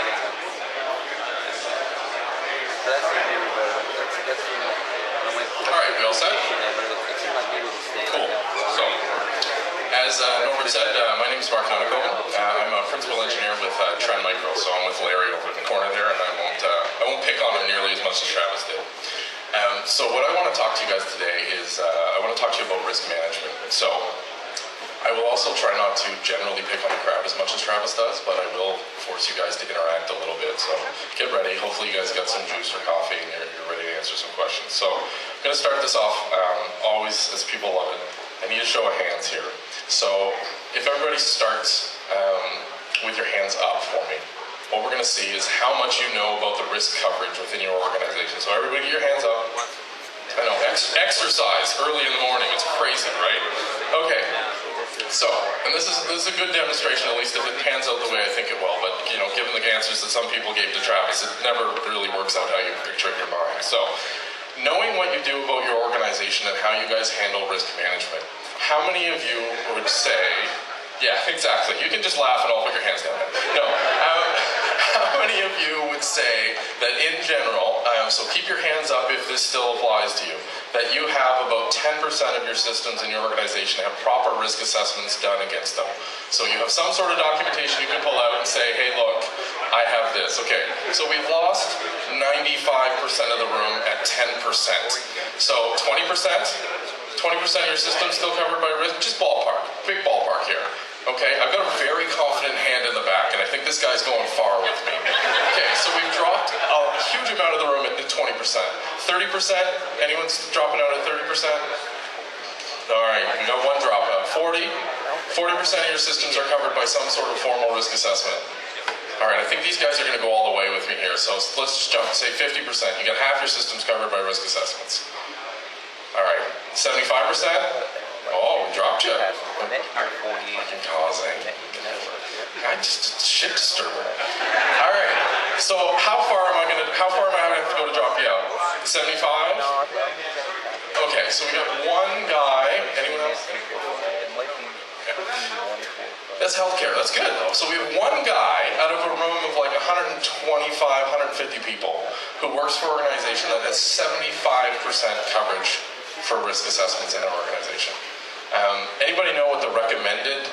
Alright, we all set? Cool. So, as Norbert said, my name is Mark Nunnikhoven. I'm a principal engineer with Trend Micro, so I'm with Larry over in the corner there, and I won't pick on him nearly as much as Travis did. So what I want to talk to you guys today is, I want to talk to you about risk management. So, I will also try not to generally pick on the crowd as much as Travis does, but I will force you guys to interact a little bit. So get ready. Hopefully you guys got some juice or coffee and you're ready to answer some questions. So I'm going to start this off, always as people love it. I need a show of hands here. So if everybody starts with your hands up for me, what we're going to see is how much you know about the risk coverage within your organization. So everybody get your hands up. I know, exercise early in the morning, it's crazy, right? Okay. So, and this is a good demonstration, at least if it pans out the way I think it will, but, you know, given the answers that some people gave to Travis, it never really works out how you picture it in your mind. So, knowing what you do about your organization and how you guys handle risk management, how many of you would say, yeah, exactly, you can just laugh and I'll put your hands down. No, how many of you would say that in general, so keep your hands up if this still applies to you, that you have about 10% of your systems in your organization have proper risk assessments done against them. So you have some sort of documentation you can pull out and say, hey look, I have this. Okay, so we've lost 95% of the room at 10%. So 20%? 20% of your system still covered by risk? Just ballpark, big ballpark here. Okay, I've got a very confident hand in the back, and I think this guy's going far with me. Okay, so we've dropped a huge amount of the room at 20%. 30%? Anyone's dropping out at 30%? All right, we got one dropout. 40% of your systems are covered by some sort of formal risk assessment. All right, I think these guys are going to go all the way with me here. So let's just jump, say 50%. You got half your systems covered by risk assessments. All right, 75%? Oh, we dropped you. Fucking causing. I just shit disturber. All right. So how far am I having to go to drop you out? 75? Okay, so we got one guy. Anyone else? That's healthcare. That's good though. So we have one guy out of a room of like 125, 150 people who works for an organization that has 75% coverage for risk assessments in our organization. Anybody know what the recommended?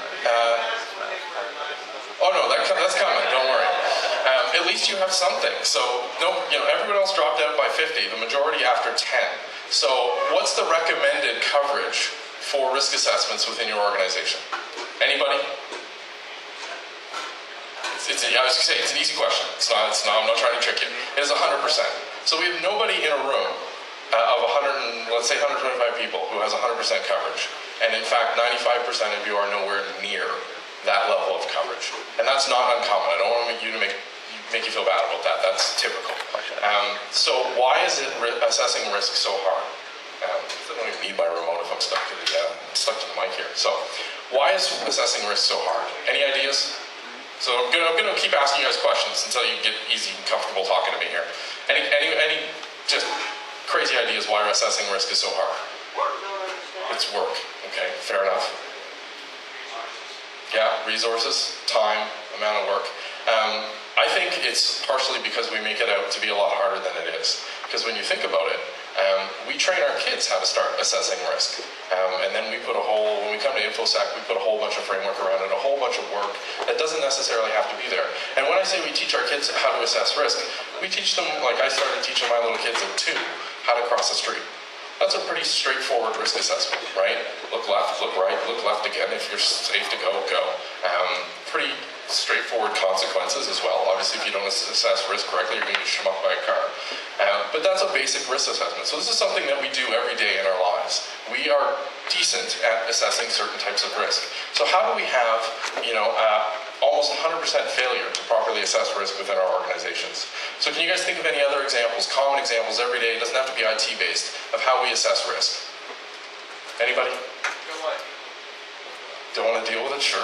Oh no, that's coming. Don't worry. At least you have something. So no, everyone else dropped out by 50. The majority after 10. So what's the recommended coverage for risk assessments within your organization? Anybody? I was going to say it's an easy question. It's not. I'm not trying to trick you. It is 100%. So we have nobody in a room of 100, let's say 125 people who has 100% coverage. And in fact, 95% of you are nowhere near that level of coverage. And that's not uncommon. I don't want to make you feel bad about that. That's typical. So why is assessing risk so hard? I don't even need my remote if I'm stuck to the mic here. So why is assessing risk so hard? Any ideas? So I'm gonna keep asking you guys questions until you get easy and comfortable talking to me here. Any just crazy ideas why assessing risk is so hard? It's work. Okay, fair enough. Yeah, resources, time, amount of work. I think it's partially because we make it out to be a lot harder than it is. Because when you think about it, we train our kids how to start assessing risk. And then when we come to InfoSec, we put a whole bunch of framework around it, a whole bunch of work that doesn't necessarily have to be there. And when I say we teach our kids how to assess risk, we teach them, like I started teaching my little kids at 2, how to cross the street. That's a pretty straightforward risk assessment, right? Look left, look right, look left again. If you're safe to go, go. Pretty straightforward consequences as well. Obviously, if you don't assess risk correctly, you're going to get shmucked by a car. But that's a basic risk assessment. So this is something that we do every day in our lives. We are decent at assessing certain types of risk. So how do we have, almost 100% failure to properly assess risk within our organizations? So can you guys think of any other examples, common examples every day, it doesn't have to be IT based, of how we assess risk? Anybody? Don't want to deal with it? Sure.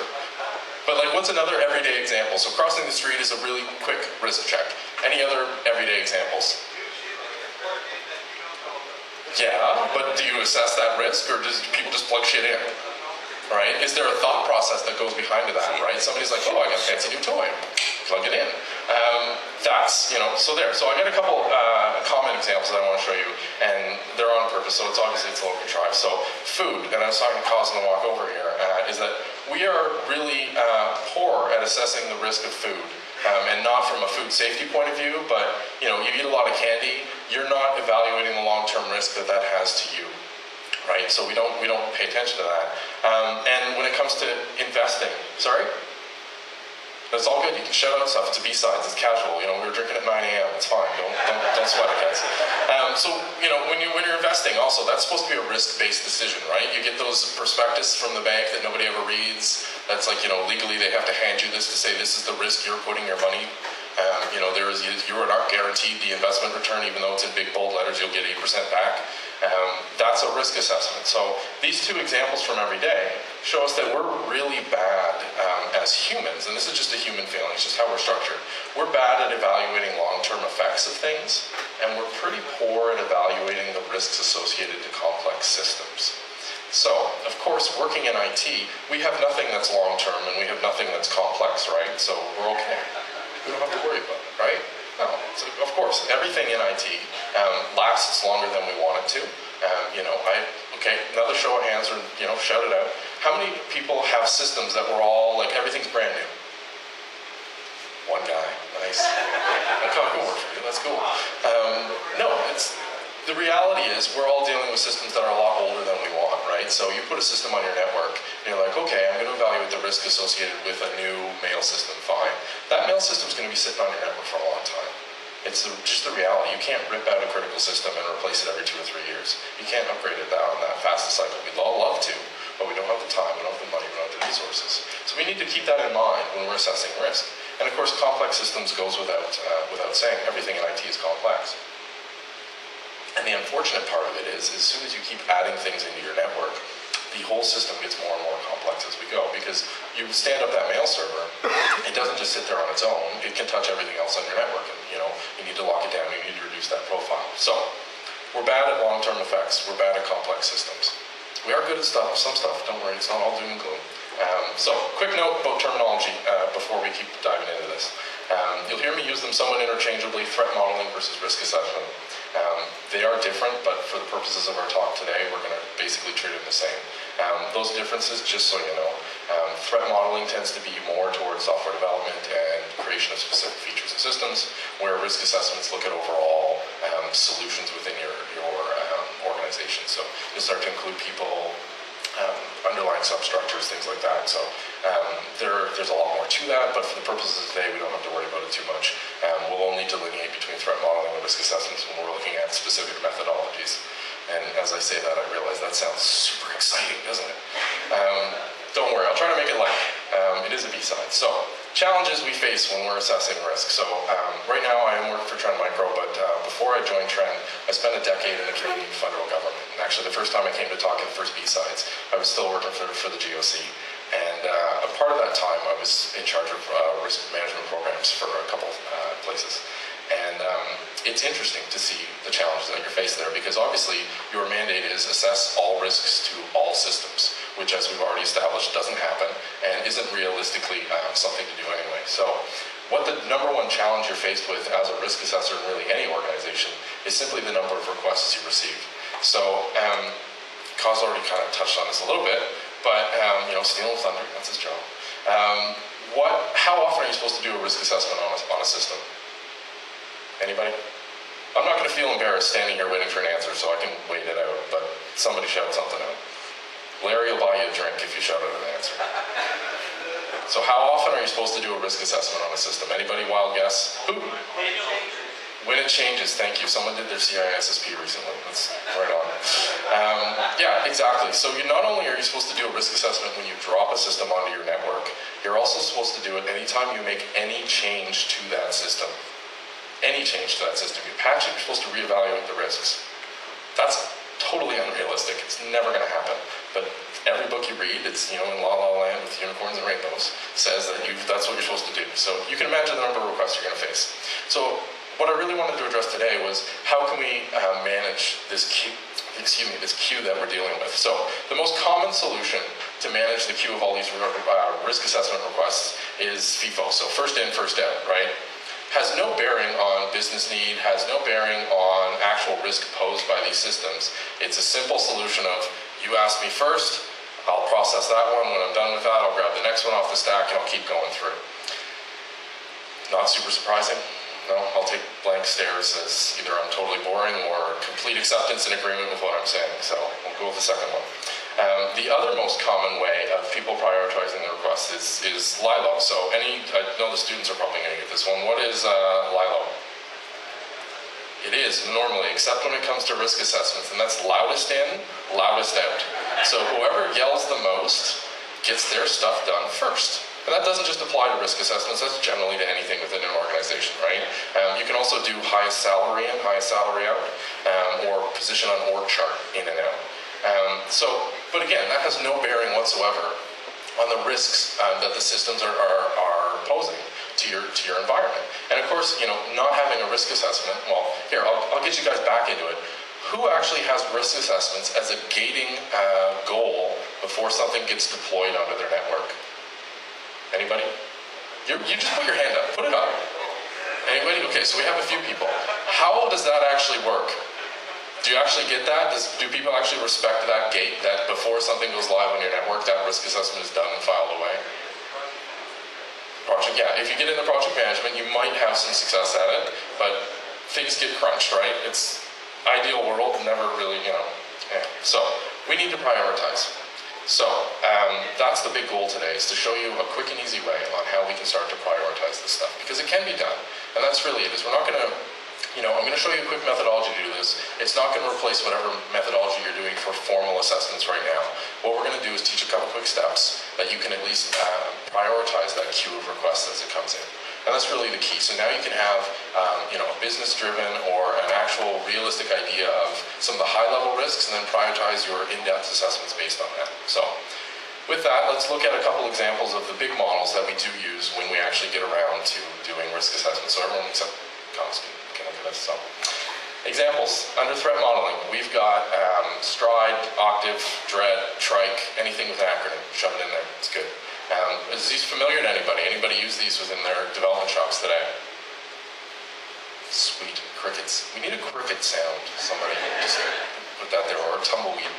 But what's another everyday example? So crossing the street is a really quick risk check. Any other everyday examples? Yeah, but do you assess that risk, or do people just plug shit in? Right? Is there a thought process that goes behind that, right? Somebody's like, oh, I got a fancy new toy. Plug it in. that's, so there. So I got a couple common examples that I want to show you, and they're on purpose, so it's obviously it's a little contrived. So food, and I was talking to Cause on the walk over here, is that we are really poor at assessing the risk of food. And not from a food safety point of view, but you eat a lot of candy, you're not evaluating the long-term risk that that has to you, right? So we don't pay attention to that. And when it comes to investing, sorry? That's all good. You can shout out stuff. It's a B-sides. It's casual. We were drinking at 9 a.m. It's fine. Don't sweat it, guys. So when you're investing, also that's supposed to be a risk-based decision, right? You get those prospectus from the bank that nobody ever reads. That's like legally they have to hand you this to say this is the risk you're putting your money. You are not guaranteed the investment return, even though it's in big bold letters. You'll get 8% back. That's a risk assessment. So these two examples from every day show us that we're really bad as humans, and this is just a human failing, it's just how we're structured. We're bad at evaluating long-term effects of things, and we're pretty poor at evaluating the risks associated to complex systems. So, of course, working in IT, we have nothing that's long-term and we have nothing that's complex, right? So we're okay. We don't have to worry about it, right? No. So, of course, everything in IT lasts longer than we want it to. Okay, another show of hands, or shout it out. How many people have systems that were all like everything's brand new? One guy, nice. That could work for you. That's cool. No, the reality is we're all dealing with systems that are a lot older than we want, right? So you put a system on your network, and you're like, okay, I'm going to evaluate the risk associated with a new mail system. Fine. That mail system is going to be sitting on your network for a long time. It's just the reality. You can't rip out a critical system and replace it every 2 or 3 years. You can't upgrade it on that fast a cycle. We'd all love to, but we don't have the time, we don't have the money, we don't have the resources. So we need to keep that in mind when we're assessing risk. And of course, complex systems goes without saying. Everything in IT is complex. And the unfortunate part of it is, as soon as you keep adding things into your network, the whole system gets more and more complex as we go, because you stand up that mail server, it doesn't just sit there on its own, it can touch everything else on your network, and you need to lock it down, you need to reduce that profile. So, we're bad at long-term effects, we're bad at complex systems. We are good at some stuff, don't worry, it's not all doom and gloom. So, quick note about terminology before we keep diving into this. You'll hear me use them somewhat interchangeably, threat modeling versus risk assessment. They are different, but for the purposes of our talk today, we're going to basically treat them the same. Those differences, just so you know, threat modeling tends to be more towards software development and creation of specific features and systems, where risk assessments look at overall solutions within your organization. So you'll start to include people, underlying substructures, things like that. So there's a lot more to that, but for the purposes of today, we don't have to worry about it too much. We'll only delineate between threat modeling and risk assessments when we're looking at specific methodologies. And as I say that, I realize that sounds super exciting, doesn't it? Don't worry, I'll try to make it light. It is a B-side. So, challenges we face when we're assessing risk. So, right now I am working for Trend Micro, but before I joined Trend, I spent a decade in the Canadian federal government. And actually, the first time I came to talk at the first B-sides, I was still working for the GOC. And a part of that time, I was in charge of risk management programs for a couple places. And it's interesting to see the challenges that you're faced there, because obviously your mandate is assess all risks to all systems, which, as we've already established, doesn't happen and isn't realistically something to do anyway. So what the number one challenge you're faced with as a risk assessor in really any organization is simply the number of requests you receive. So Kaz already kind of touched on this a little bit, but stealing thunder, that's his job. How often are you supposed to do a risk assessment on a system? Anybody? I'm not going to feel embarrassed standing here waiting for an answer, so I can wait it out, but somebody shout something out. Larry will buy you a drink if you shout out an answer. So how often are you supposed to do a risk assessment on a system? Anybody wild guess? Who? When it changes, thank you. Someone did their CISSP recently. That's right on. Yeah, exactly. So not only are you supposed to do a risk assessment when you drop a system onto your network, you're also supposed to do it anytime you make any change to that system. Any change to that system. You patch it, you're supposed to reevaluate the risks. That's totally unrealistic. It's never going to happen. But every book you read, it's in La La Land with unicorns and rainbows, says that that's what you're supposed to do. So you can imagine the number of requests you're going to face. So what I really wanted to address today was how can we manage this queue that we're dealing with. So the most common solution to manage the queue of all these risk assessment requests is FIFO. So first in, first out, right? Has has no bearing on business need, has no bearing on actual risk posed by these systems. It's a simple solution of, you ask me first, I'll process that one. When I'm done with that, I'll grab the next one off the stack and I'll keep going through. Not super surprising. No, I'll take blank stares as either I'm totally boring or complete acceptance and agreement with what I'm saying. So we'll go with the second one. The other most common way of people prioritizing their requests is LILO. So I know the students are probably going to get this one. What is LILO? It is normally, except when it comes to risk assessments, and that's loudest in, loudest out. So whoever yells the most gets their stuff done first. And that doesn't just apply to risk assessments, that's generally to anything within an organization, right? You can also do highest salary in, highest salary out, or position on org chart in and out. But again, that has no bearing whatsoever on the risks that the systems are posing to your environment. And of course, not having a risk assessment, well, here, I'll get you guys back into it. Who actually has risk assessments as a gating goal before something gets deployed onto their network? Anybody? You just put your hand up. Put it up. Anybody? Okay, so we have a few people. How does that actually work? Do you actually get that? Do people actually respect that gate, that before something goes live on your network, that risk assessment is done and filed away? Project, yeah. If you get into project management, you might have some success at it, but things get crunched, right? It's ideal world, never really, Yeah. So we need to prioritize. So that's the big goal today, is to show you a quick and easy way on how we can start to prioritize this stuff, because it can be done. And that's really it, is we're not going to, I'm going to show you a quick methodology to do this. It's not going to replace whatever methodology you're doing for formal assessments right now. What we're going to do is teach a couple quick steps that you can at least prioritize that queue of requests as it comes in. And that's really the key. So now you can have, a business-driven or an actual realistic idea of some of the high-level risks, and then prioritize your in-depth assessments based on that. So with that, let's look at a couple examples of the big models that we do use when we actually get around to doing risk assessments. So everyone except Cons can look at this. So examples, under threat modeling, we've got Stride, Octave, Dread, Trike, anything with an acronym, shove it in there, it's good. Is these familiar to anybody? Anybody use these within their development shops today? Sweet, crickets. We need a cricket sound. Somebody just put that there, or a tumbleweed.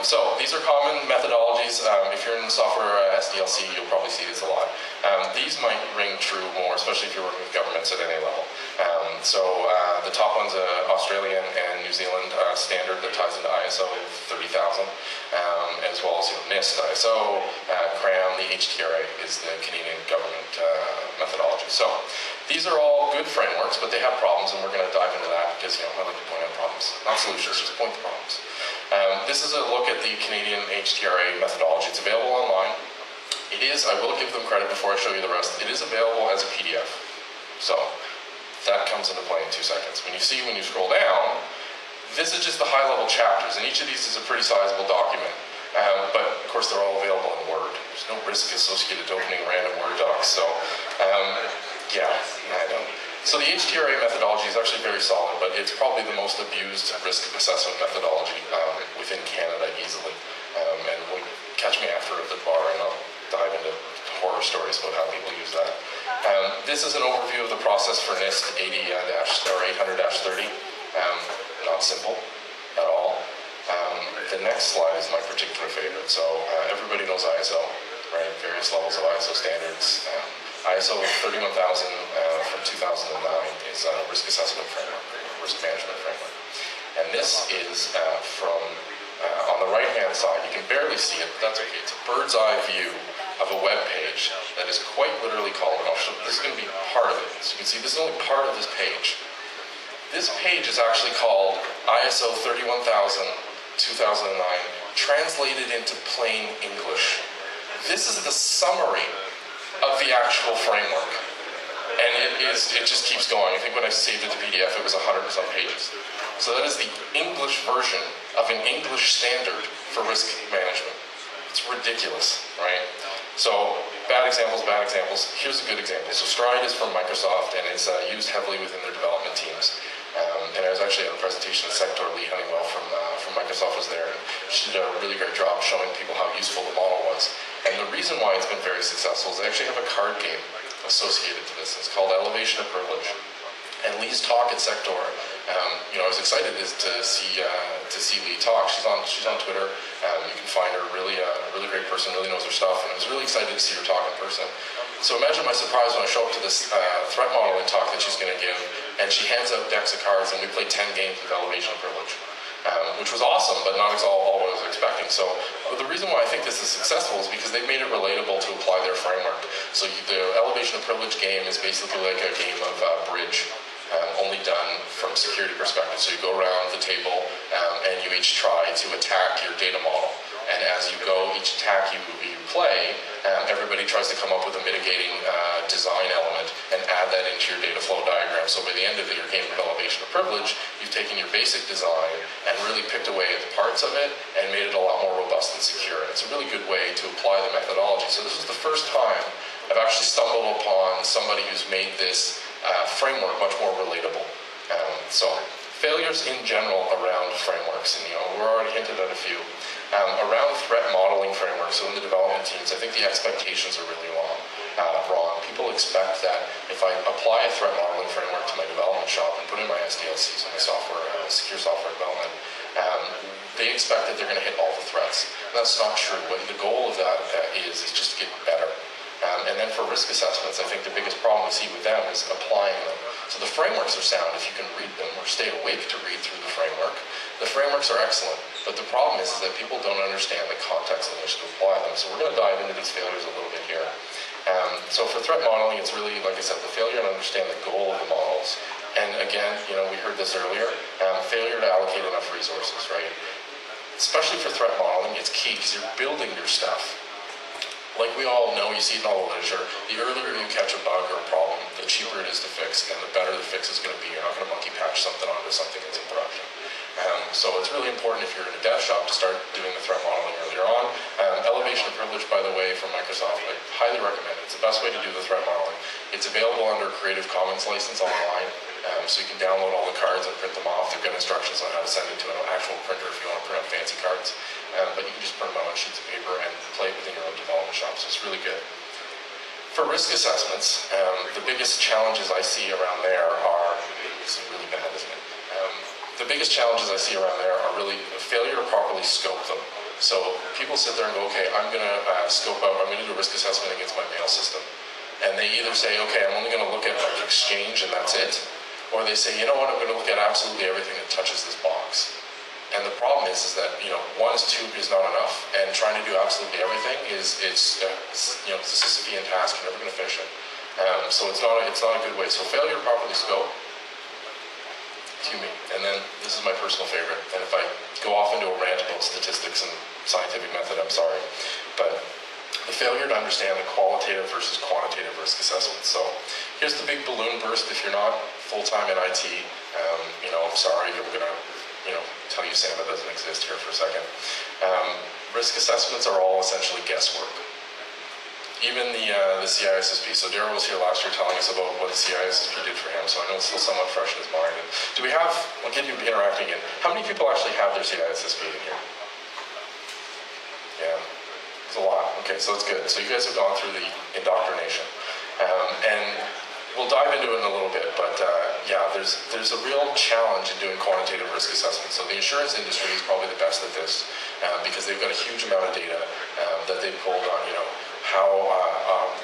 So these are common methodologies. If you're in software SDLC, you'll probably see these a lot. These might ring true more, especially if you're working with governments at any level. The top one's an Australian and New Zealand standard that ties into ISO 30,000, as well as NIST, ISO, CRAM, the HTRA is the Canadian government methodology. So these are all good frameworks, but they have problems, and we're going to dive into that because I like to point out problems, not solutions, just point the problems. This is a look at the Canadian HTRA methodology. It's available online. It is, I will give them credit before I show you the rest, it is available as a PDF. So that comes into play in 2 seconds. When you scroll down, this is just the high-level chapters, and each of these is a pretty sizable document. But of course, they're all available in Word. There's no risk associated to opening random Word docs. So yeah, I know. So the HTRA methodology is actually very solid, but it's probably the most abused risk assessment methodology within Canada easily. And catch me after at the bar, and I'll dive into horror stories about how people use that. This is an overview of the process for NIST 800-30. Not simple at all. The next slide is my particular favorite. So everybody knows ISO, right? Various levels of ISO standards. ISO 31000 from 2009 is a risk assessment framework, risk management framework. And this is from, on the right-hand side, you can barely see it, but that's okay. It's a bird's eye view of a web page that is quite literally called, and I'll show, this is going to be part of it. So you can see this is only part of this page. This page is actually called ISO 31000 2009, translated into plain English. This is the summary of the actual framework. And it just keeps going. I think when I saved it to PDF, it was 100 and some pages. So that is the English version of an English standard for risk management. It's ridiculous, right? So bad examples, bad examples. Here's a good example. So Stride is from Microsoft, and it's used heavily within their development teams. And I was actually at a presentation that Sector Lee Honeywell from Microsoft was there, and she did a really great job showing people how useful the model was. And the reason why it's been very successful is they actually have a card game associated to this. It's called elevation of privilege. And Lee's talk at Sector, I was excited to see Lee talk. She's on Twitter. You can find her, really great person, really knows her stuff, and I was really excited to see her talk in person. So imagine my surprise when I show up to this threat modeling talk that she's going to give, and she hands out decks of cards, and we played 10 games with elevation of privilege, which was awesome, but not all I was expecting. So the reason why I think this is successful is because they've made it relatable to apply their framework. So the elevation of privilege game is basically like a game of bridge. Only done from a security perspective. So you go around the table and you each try to attack your data model. And as you go, each attack you play, everybody tries to come up with a mitigating design element and add that into your data flow diagram. So by the end of your game of elevation of privilege, you've taken your basic design and really picked away at the parts of it and made it a lot more robust and secure. And it's a really good way to apply the methodology. So this is the first time I've actually stumbled upon somebody who's made this framework much more relatable. So failures in general around frameworks, and we're already hinted at a few. Around threat modeling frameworks, so in the development teams, I think the expectations are really wrong. People expect that if I apply a threat modeling framework to my development shop and put in my SDLC, so my secure software development, they expect that they're going to hit all the threats. That's not true. What the goal of that is just to get better. And then for risk assessments, I think the biggest problem we see with them is applying them. So the frameworks are sound if you can read them or stay awake to read through the framework. The frameworks are excellent, but the problem is that people don't understand the context in which to apply them. So we're going to dive into these failures a little bit here. So for threat modeling, it's really, like I said, the failure to understand the goal of the models. And again, we heard this earlier, failure to allocate enough resources, right? Especially for threat modeling, it's key because you're building your stuff. Like we all know, you see it in all the literature, the earlier you catch a bug or a problem, the cheaper it is to fix, and the better the fix is going to be. You're not going to monkey patch something onto something that's in production. So it's really important if you're in a dev shop to start doing the threat modeling earlier on. Elevation of privilege, by the way, from Microsoft, I highly recommend it. It's the best way to do the threat modeling. It's available under Creative Commons license online, so you can download all the cards and print them off. They've got instructions on how to send it to an actual printer if you want to print out fancy cards. But you can just print them out on sheets of paper and play it within your own development shop, so it's really good. For risk assessments, the biggest challenges I see around there are, this is really bad, isn't it? The biggest challenges I see around there are really a failure to properly scope them. So people sit there and go, okay, I'm going to scope out, I'm going to do a risk assessment against my mail system. And they either say, okay, I'm only going to look at like Exchange and that's it. Or they say, you know what, I'm going to look at absolutely everything that touches this box. And the problem is that, one is not enough, and trying to do absolutely everything it's a Sisyphean task. You're never going to finish it. So it's not a good way. So failure to properly scope, and then this is my personal favorite. And if I go off into a rant about statistics and scientific method, I'm sorry, but the failure to understand the qualitative versus quantitative risk assessment. So here's the big balloon burst. If you're not full-time in IT, I'm sorry, I'm going to tell you Santa doesn't exist here for a second. Risk assessments are all essentially guesswork. Even the CISSP, so Darryl was here last year telling us about what the CISSP did for him, so I know it's still somewhat fresh in his mind. And do we have, I'll get you interacting again, how many people actually have their CISSP in here? Yeah, it's a lot. Okay, so that's good. So you guys have gone through the indoctrination. And we'll dive into it in a little bit, but there's a real challenge in doing quantitative risk assessment. So the insurance industry is probably the best at this because they've got a huge amount of data that they've pulled on, how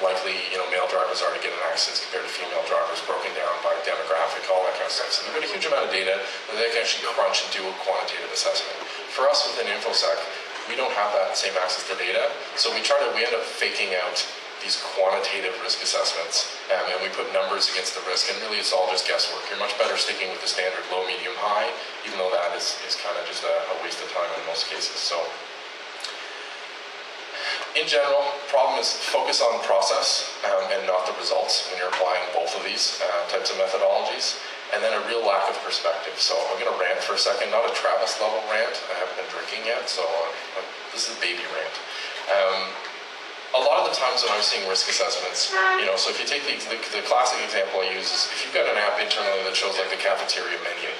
likely, male drivers are to get in accidents compared to female drivers, broken down by demographic, all that kind of stuff. So they've got a huge amount of data that they can actually crunch and do a quantitative assessment. For us within InfoSec, we don't have that same access to data, so we end up faking out these quantitative risk assessments, and we put numbers against the risk, and really it's all just guesswork. You're much better sticking with the standard low, medium, high, even though that is kind of just a waste of time in most cases. So, in general, problem is focus on process and not the results when you're applying both of these types of methodologies, and then a real lack of perspective. So I'm going to rant for a second, not a Travis level rant. I haven't been drinking yet, so this is a baby rant. A lot of the times when I'm seeing risk assessments, so if you take the classic example I use is if you've got an app internally that shows like the cafeteria menu,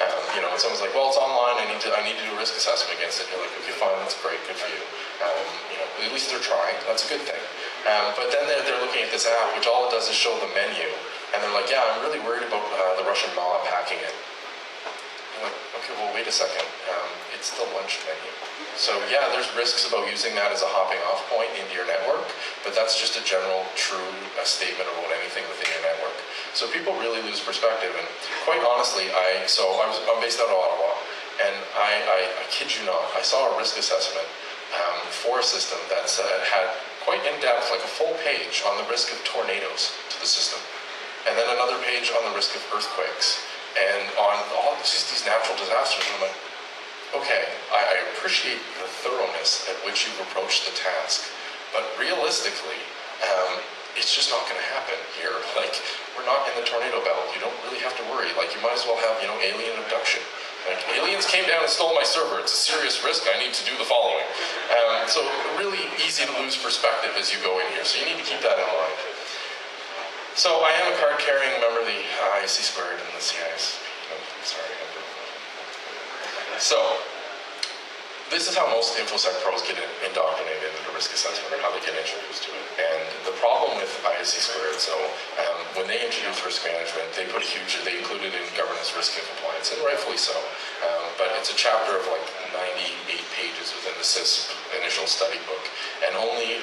and someone's like, well, it's online, I need to do a risk assessment against it. You're like, okay, fine, that's great, good for you. At least they're trying, that's a good thing. But then they're looking at this app, which all it does is show the menu, and they're like, yeah, I'm really worried about the Russian mob hacking it. I'm like, okay, well, wait a second. It's the lunch menu. So yeah, there's risks about using that as a hopping off point into your network, but that's just a general, true statement about anything within your network. So people really lose perspective, and quite honestly, I'm based out of Ottawa, and I kid you not, I saw a risk assessment for a system that's had quite in-depth, like a full page on the risk of tornadoes to the system, and then another page on the risk of earthquakes, and on all just these natural disasters. And I'm like, okay, I appreciate the thoroughness at which you've approached the task, but realistically, it's just not going to happen here. Like, we're not in the tornado belt. You don't really have to worry. Like, you might as well have, alien abduction. Like, aliens came down and stole my server. It's a serious risk. I need to do the following. So really easy to lose perspective as you go in here. So you need to keep that in mind. So I am a card-carrying member of the ISC squared and the CIS. Sorry. So this is how most InfoSec pros get indoctrinated into risk assessment, or how they get introduced to it. And the problem with ISC squared, when they introduce risk management, they include it in governance, risk, and compliance, and rightfully so. But it's a chapter of like 98 pages within the CIS initial study book, and only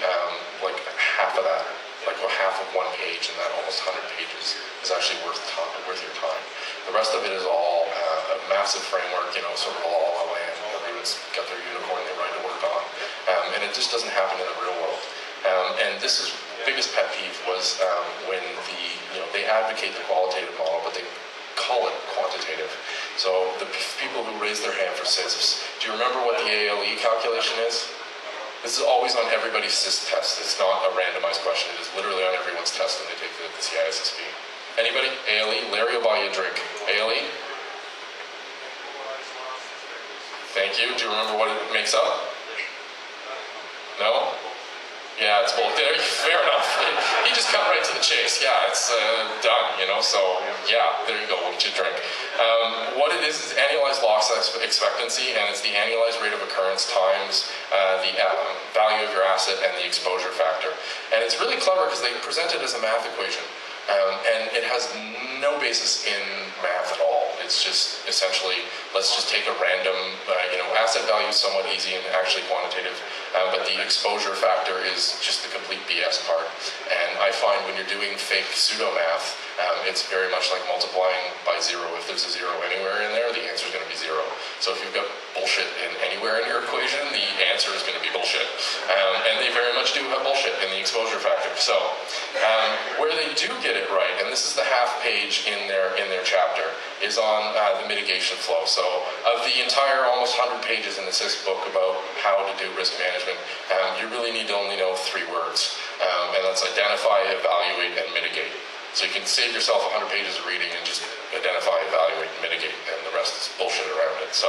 like half of that, like half of one page in that almost 100 pages is actually worth your time. The rest of it is all a massive framework, sort of all the land. Everyone's got their unicorn they ride to work on, and it just doesn't happen in the real world. And this is biggest pet peeve was when they advocate the qualitative model, but they call it quantitative. So the people who raise their hand for CIS, do you remember what the ALE calculation is? This is always on everybody's CIS test. It's not a randomized question. It is literally on everyone's test when they take the CISSP. Anybody? ALE? Larry will buy you a drink. ALE? Thank you. Do you remember what it makes up? No? Yeah, it's both. Fair enough. He just cut right to the chase. Yeah, it's done, So, yeah, there you go. We'll get you a drink. What it is annualized loss expectancy, and it's the annualized rate of occurrence times the value of your asset and the exposure factor. And it's really clever because they present it as a math equation. And it has no basis in math at all. It's just essentially, let's just take a random, asset value is somewhat easy and actually quantitative, but the exposure factor is just the complete BS part. And I find when you're doing fake pseudo math, it's very much like multiplying by zero. If there's a zero anywhere in there, the answer is going to be zero. So if you've got bullshit anywhere in your equation, the answer is going to be bullshit. And they very much do have bullshit in the exposure factor. So where they do get it right, and this is the half page in their chapter, is on the mitigation flow. So of the entire almost 100 pages in the CIS book about how to do risk management, you really need to only know 3 words. And that's identify, evaluate, and mitigate. So you can save yourself 100 pages of reading and just identify, evaluate, and mitigate, and the rest is bullshit around it. So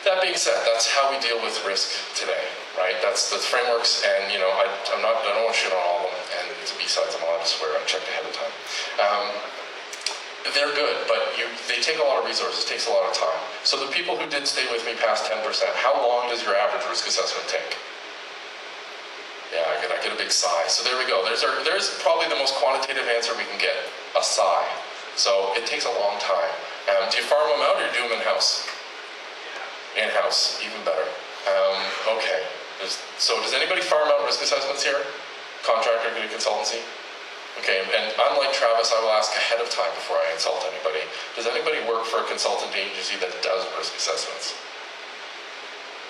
that being said, that's how we deal with risk today, right? That's the frameworks, and I don't want to shit on all of them, and besides, I'm allowed to swear. I checked ahead of time. They're good, but they take a lot of resources, takes a lot of time. So the people who did stay with me past 10%, how long does your average risk assessment take? Yeah, I get a big sigh. So there we go. There's probably the most quantitative answer we can get, a sigh. So it takes a long time. Do you farm them out or do you do them in-house? In-house, even better. Okay. So does anybody farm out risk assessments here? Contractor, good consultancy? Okay, and unlike Travis, I will ask ahead of time before I insult anybody. Does anybody work for a consultant agency that does risk assessments?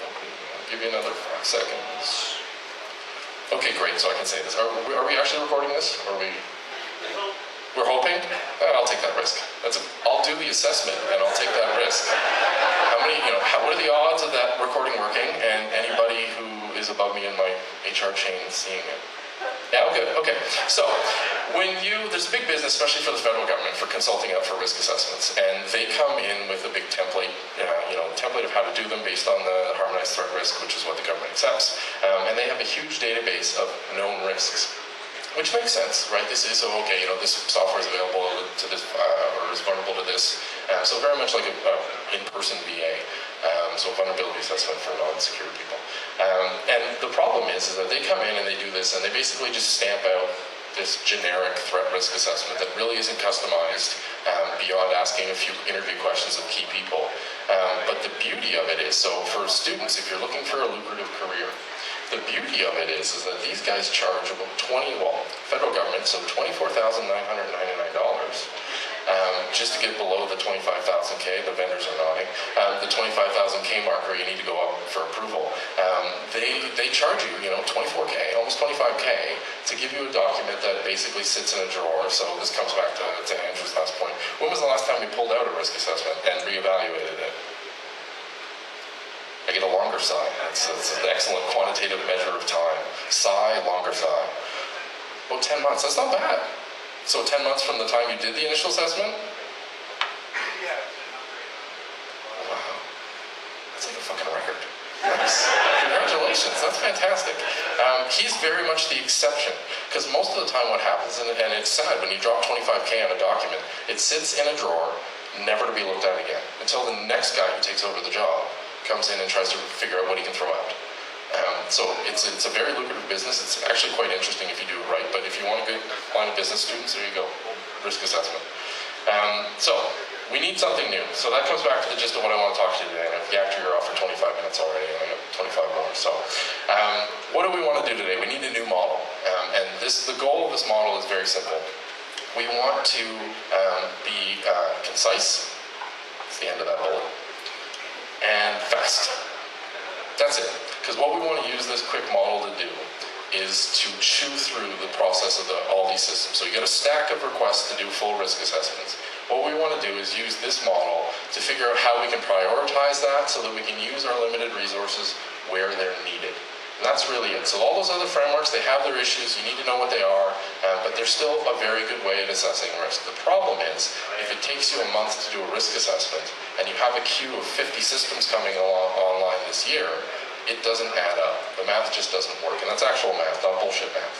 Okay, I'll give you another 5 seconds. Okay, great, so I can say this. Are we actually recording this? We're hoping? I'll take that risk. I'll do the assessment and I'll take that risk. What are the odds of that recording working and anybody who is above me in my HR chain seeing it? Yeah, good, okay. So, there's a big business, especially for the federal government, for consulting out for risk assessments, and they come in with a big template, template of how to do them based on the harmonized threat risk, which is what the government accepts, and they have a huge database of known risks, which makes sense, right? This is, this software is available to this, or is vulnerable to this, so very much like an in-person VA. So vulnerability assessment for non-secure people. And the problem is that they come in and they do this and they basically just stamp out this generic threat risk assessment that really isn't customized beyond asking a few interview questions of key people. But the beauty of it is, so for students, if you're looking for a lucrative career, the beauty of it is that these guys charge about federal government, so $24,999. Just to get below the 25,000K, the vendors are nodding, the 25,000K marker, you need to go up for approval. They charge you, 24K, almost 25K, to give you a document that basically sits in a drawer. So this comes back to Andrew's last point. When was the last time you pulled out a risk assessment and reevaluated it? I get a longer sigh. That's an excellent quantitative measure of time. Sigh, longer sigh. About 10 months. That's not bad. So 10 months from the time you did the initial assessment? Wow. That's like a fucking record. Nice. Congratulations. That's fantastic. He's very much the exception. Because most of the time what happens, and it's sad, when you drop 25K on a document, it sits in a drawer, never to be looked at again, until the next guy who takes over the job comes in and tries to figure out what he can throw out. So it's a very lucrative business. It's actually quite interesting if you do it right, but if you want a good line of business students, there you go, risk assessment. So we need something new. So that comes back to the gist of what I want to talk to you today. And I've yacked your ear off for 25 minutes already, and I got 25 more. So what do we want to do today? We need a new model. And the goal of this model is very simple. We want to be concise. It's the end of that bullet. And fast. That's it. Because what we want to use this quick model to do is to chew through the process of all these systems. So you get a stack of requests to do full risk assessments. What we want to do is use this model to figure out how we can prioritize that so that we can use our limited resources where they're needed. And that's really it. So all those other frameworks, they have their issues. You need to know what they are, but they're still a very good way of assessing risk. The problem is, if it takes you a month to do a risk assessment and you have a queue of 50 systems coming online this year, it doesn't add up. The math just doesn't work. And that's actual math, not bullshit math.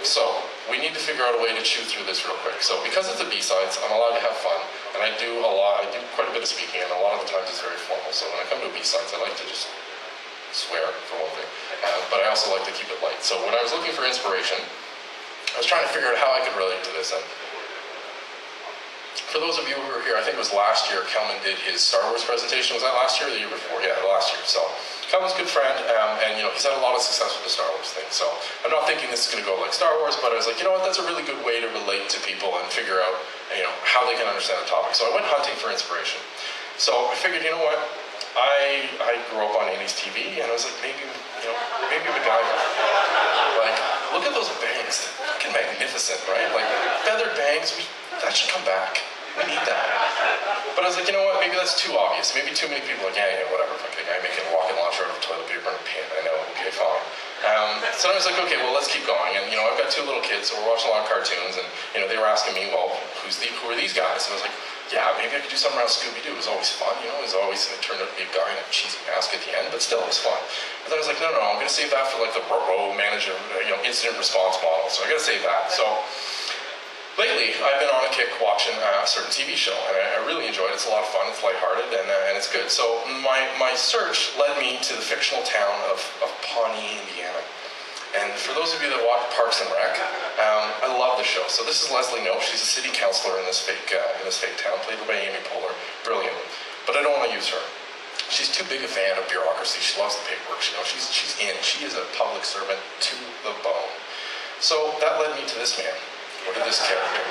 So we need to figure out a way to chew through this real quick. So because it's the B-sides, I'm allowed to have fun. And I do quite a bit of speaking, and a lot of the times it's very formal. So when I come to a B-sides, I like to just swear, for one thing. But I also like to keep it light. So when I was looking for inspiration, I was trying to figure out how I could relate to this. And for those of you who were here, I think it was last year, Kelman did his Star Wars presentation. Was that last year or the year before? Yeah, last year. So Kelman's a good friend, and he's had a lot of success with the Star Wars thing. So I'm not thinking this is going to go like Star Wars, but I was like, you know what, that's a really good way to relate to people and figure out, how they can understand the topic. So I went hunting for inspiration. So I figured, you know what, I grew up on 80s TV, and I was like, maybe MacGyver. Like, look at those bangs. They're fucking magnificent, right? Like, feathered bangs, that should come back. We need that. But I was like, you know what, maybe that's too obvious. Maybe too many people are like, yeah, whatever, fucking guy making a rocket launcher out of toilet paper and a pin. I know, okay, fine. So I was like, okay, well, let's keep going. And, I've got two little kids, so we're watching a lot of cartoons, and, they were asking me, well, who are these guys? And I was like, yeah, maybe I could do something around Scooby-Doo. It was always fun, it turned out to be a guy in a cheesy mask at the end, but still, it was fun. But then I was like, no, I'm going to save that for, like, the manager, incident response model. So I got to save that. So lately, I've been on a kick watching a certain TV show, and I really enjoy it. It's a lot of fun, it's lighthearted, and it's good. So my search led me to the fictional town of Pawnee, Indiana. And for those of you that watch Parks and Rec, I love the show. So this is Leslie Knope. She's a city councilor in this fake town, played by Amy Poehler. Brilliant. But I don't want to use her. She's too big a fan of bureaucracy. She loves the paperwork. She's in. She is a public servant to the bone. So that led me to this man. Look at this character.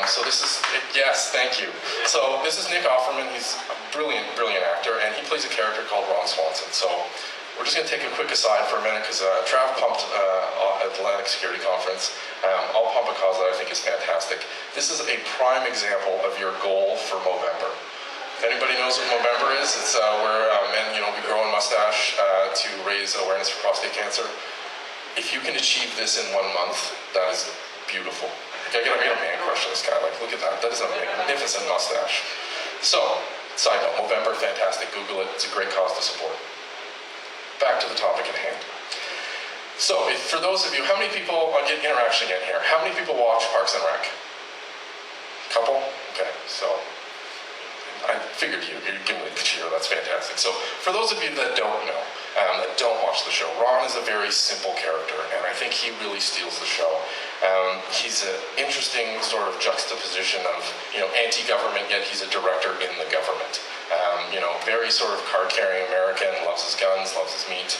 So this is, yes, thank you. So this is Nick Offerman. He's a brilliant, brilliant actor, and he plays a character called Ron Swanson. So we're just going to take a quick aside for a minute, because Trav pumped Atlantic Security Conference. I'll pump a cause that I think is fantastic. This is a prime example of your goal for Movember. If anybody knows what Movember is, it's where men, we grow a mustache to raise awareness for prostate cancer. If you can achieve this in 1 month, that is beautiful. I got a man crush on this guy. Like, look at that. That is a magnificent mustache. So, side note, Movember, fantastic. Google it. It's a great cause to support. Back to the topic at hand. So, for those of you, how many people, I'll get interaction again here. How many people watch Parks and Rec? Couple? Okay, so Figured you'd give me the cheer, that's fantastic. So for those of you that don't know, that don't watch the show, Ron is a very simple character, and I think he really steals the show. He's an interesting sort of juxtaposition of, anti-government, yet he's a director in the government. Very sort of card-carrying American, loves his guns, loves his meat.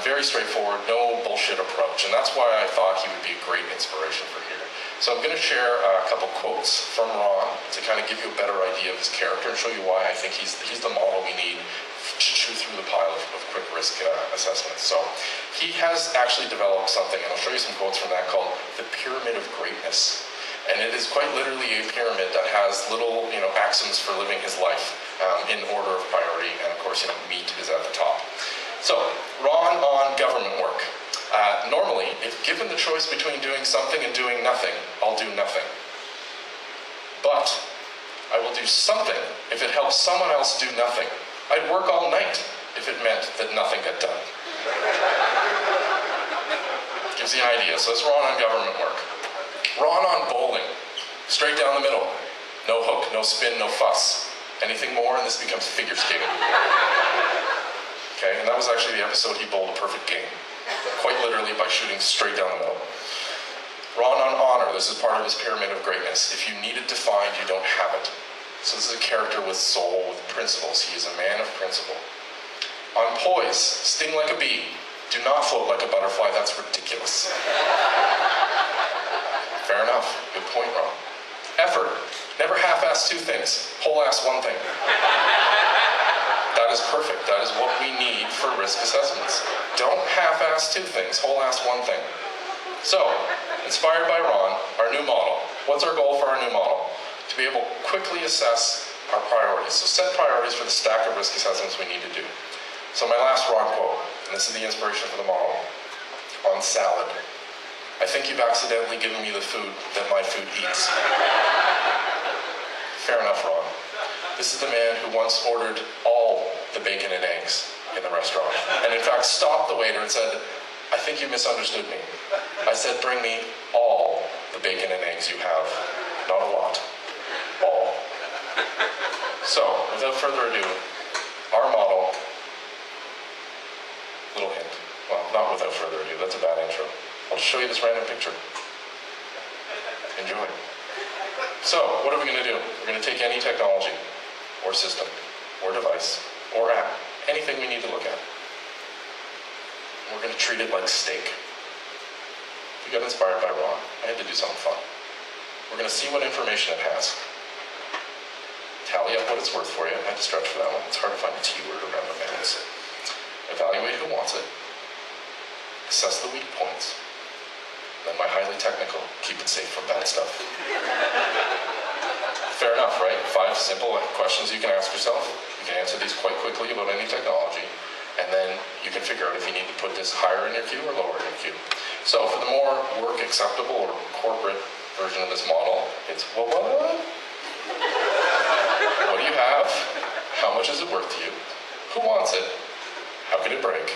Very straightforward, no bullshit approach, and that's why I thought he would be a great inspiration for here. So I'm going to share a couple quotes from Ron to kind of give you a better idea of his character and show you why I think he's the model we need to chew through the pile of quick risk assessments. So he has actually developed something, and I'll show you some quotes from that, called the Pyramid of Greatness. And it is quite literally a pyramid that has little, axioms for living his life in order of priority, and of course, meat is at the top. So, Ron on government work. Normally, if given the choice between doing something and doing nothing, I'll do nothing. But I will do something if it helps someone else do nothing. I'd work all night if it meant that nothing got done. Gives you an idea. So that's Ron on government work. Ron on bowling. Straight down the middle. No hook, no spin, no fuss. Anything more and this becomes figure skating. Okay, and that was actually the episode he bowled a perfect game. Quite literally by shooting straight down the middle. Ron on honor. This is part of his pyramid of greatness. If you need it defined, you don't have it. So this is a character with soul, with principles. He is a man of principle. On poise. Sting like a bee. Do not float like a butterfly. That's ridiculous. Fair enough. Good point, Ron. Effort. Never half-ass two things. Whole-ass one thing. That is perfect. That is what we need for risk assessments. Don't half-ass two things. Whole-ass one thing. So, inspired by Ron, our new model. What's our goal for our new model? To be able to quickly assess our priorities. So set priorities for the stack of risk assessments we need to do. So my last Ron quote, and this is the inspiration for the model, on salad. I think you've accidentally given me the food that my food eats. Fair enough, Ron. This is the man who once ordered all the bacon and eggs in the restaurant. And in fact, stopped the waiter and said, I think you misunderstood me. I said, bring me all the bacon and eggs you have. Not a lot. All. So, without further ado, our model, little hint. Well, not without further ado, that's a bad intro. I'll just show you this random picture. Enjoy. So, what are we going to do? We're going to take any technology, or system, or device, or app, anything we need to look at. We're going to treat it like steak. We got inspired by Ron. I had to do something fun. We're going to see what information it has. Tally up what it's worth for you. I had to stretch for that one. It's hard to find a T word around the mountains. Evaluate who wants it. Assess the weak points. Then my highly technical, keep it safe from bad stuff. Fair enough, right? 5 simple questions you can ask yourself. You can answer these quite quickly about any technology, and then you can figure out if you need to put this higher in your queue or lower in your queue. So for the more work acceptable or corporate version of this model, it's what do you have? How much is it worth to you? Who wants it? How can it break?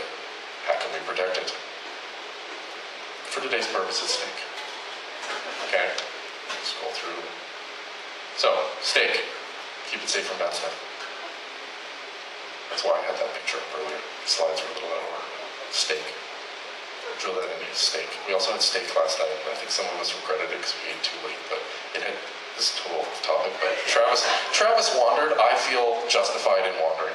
How can we protect it? For today's purpose, it's steak. Okay? Scroll through. So, steak. Keep it safe from bad stuff. That's why I had that picture up earlier. The slides were a little out of order. Steak. Drill that into steak. We also had steak last night, and I think some of us were credited because we ate too late, but it had, this is a total off topic, but Travis wandered. I feel justified in wandering.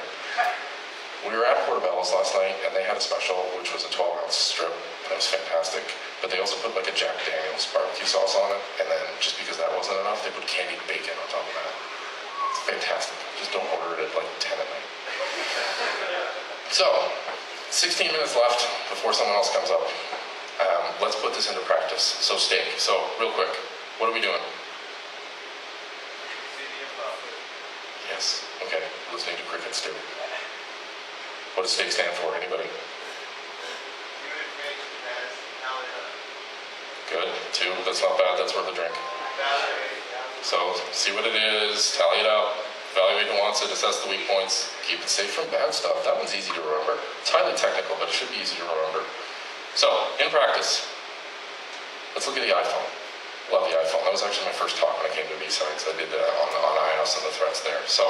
We were at Portobello's last night, and they had a special, which was a 12-ounce strip. That was fantastic. But they also put like a Jack Daniel's barbecue sauce on it, and then just because that wasn't enough, they put candied bacon on top of that. It's fantastic. Just don't order it at like 10 at night. So, 16 minutes left before someone else comes up. Let's put this into practice. So steak. So, real quick, what are we doing? Yes. Okay. Listening to crickets too. What does steak stand for? Anybody? Good. 2. That's not bad. That's worth a drink. So, see what it is. Tally it up. Evaluate who wants it. Assess the weak points. Keep it safe from bad stuff. That one's easy to remember. It's highly technical, but it should be easy to remember. So, in practice, let's look at the iPhone. Love the iPhone. That was actually my first talk when I came to B-Sides. I did that on iOS and the threats there. So,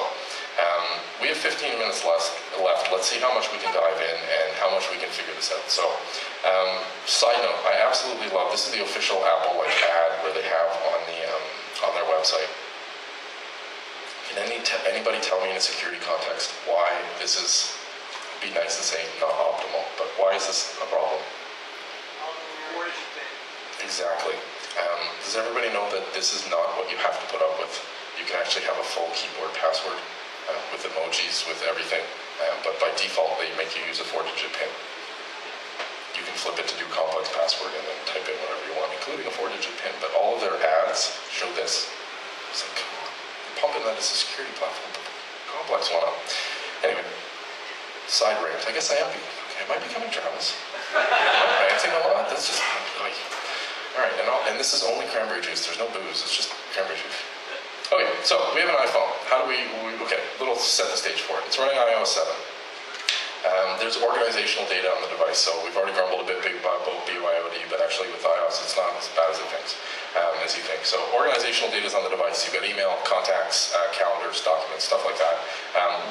We have 15 minutes left. Let's see how much we can dive in and how much we can figure this out. So, side note, I absolutely love, this is the official Apple ad where they have on their website. Can anybody tell me in a security context why this is, be nice to say not optimal, but why is this a problem? Exactly. Does everybody know that this is not what you have to put up with? You can actually have a full keyboard password with emojis, with everything, but by default they make you use a 4-digit PIN. You can flip it to do complex password and then type in whatever you want, including a 4-digit PIN, but all of their ads show this. It's like, come on, you're pumping that as a security platform, but complex one up. Anyway, side rant. I guess I am. Am I becoming Travis? Am I ranting a lot? That's just, all right, and this is only cranberry juice. There's no booze. It's just cranberry juice. Okay, so we have an iPhone. How do we okay, little set the stage for it. It's running iOS 7. There's organizational data on the device, so we've already grumbled a bit about BYOD, but actually with iOS, it's not as bad as you think. So organizational data is on the device. You've got email, contacts, calendars, documents, stuff like that.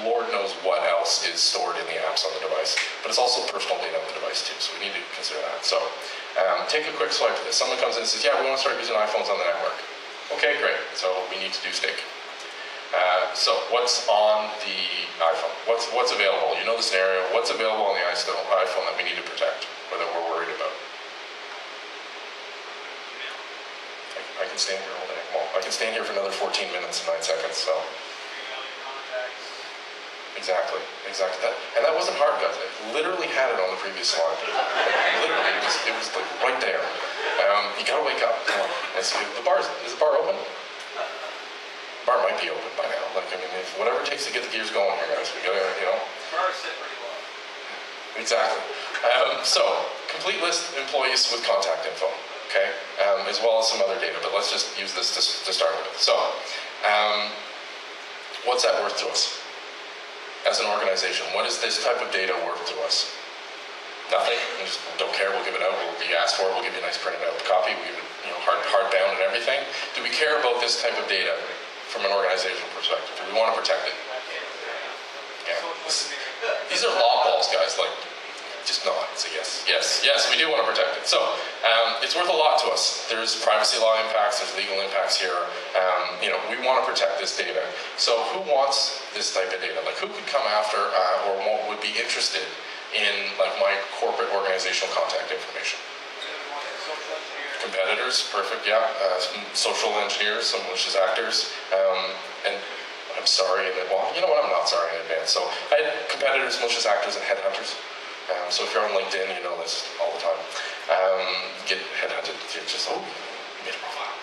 Lord knows what else is stored in the apps on the device, but it's also personal data on the device too, so we need to consider that. So take a quick swipe at this. Someone comes in and says, yeah, we want to start using iPhones on the network. Okay, great. So we need to do stake. So what's on the iPhone? What's available? You know the scenario. What's available on the iPhone that we need to protect or that we're worried about? I can stand here all day. Well, I can stand here for another 14 minutes and 9 seconds. So exactly. That wasn't hard, guys. I literally had it on the previous slide. Literally, it was like right there. You gotta wake up. Come on. Let's see. Is the bar open? Bar might be open by now. Like, I mean, if whatever it takes to get the gears going here, guys, we gotta, Bar's set pretty low. Exactly. So, complete list of employees with contact info, okay, as well as some other data, but let's just use this to start with. So, what's that worth to us as an organization? What is this type of data worth to us? Nothing. We just don't care. We'll give it out. We'll be asked for it. We'll give you a nice printed out copy. We give it, hardbound and everything. Do we care about this type of data from an organizational perspective? Do we want to protect it? Yeah. These are law balls, guys. Like, just nod. Say yes. Yes, we do want to protect it. So, it's worth a lot to us. There's privacy law impacts. There's legal impacts here. We want to protect this data. So, who wants this type of data? Like, who could come after or would be interested in, like, my corporate organizational contact information? Competitors, perfect, yeah. Social engineers, some malicious actors, and I'm sorry, well, you know what, I'm not sorry in advance. So I had competitors, malicious actors, and headhunters. So if you're on LinkedIn, you know this all the time. Get headhunted, just, made a profile.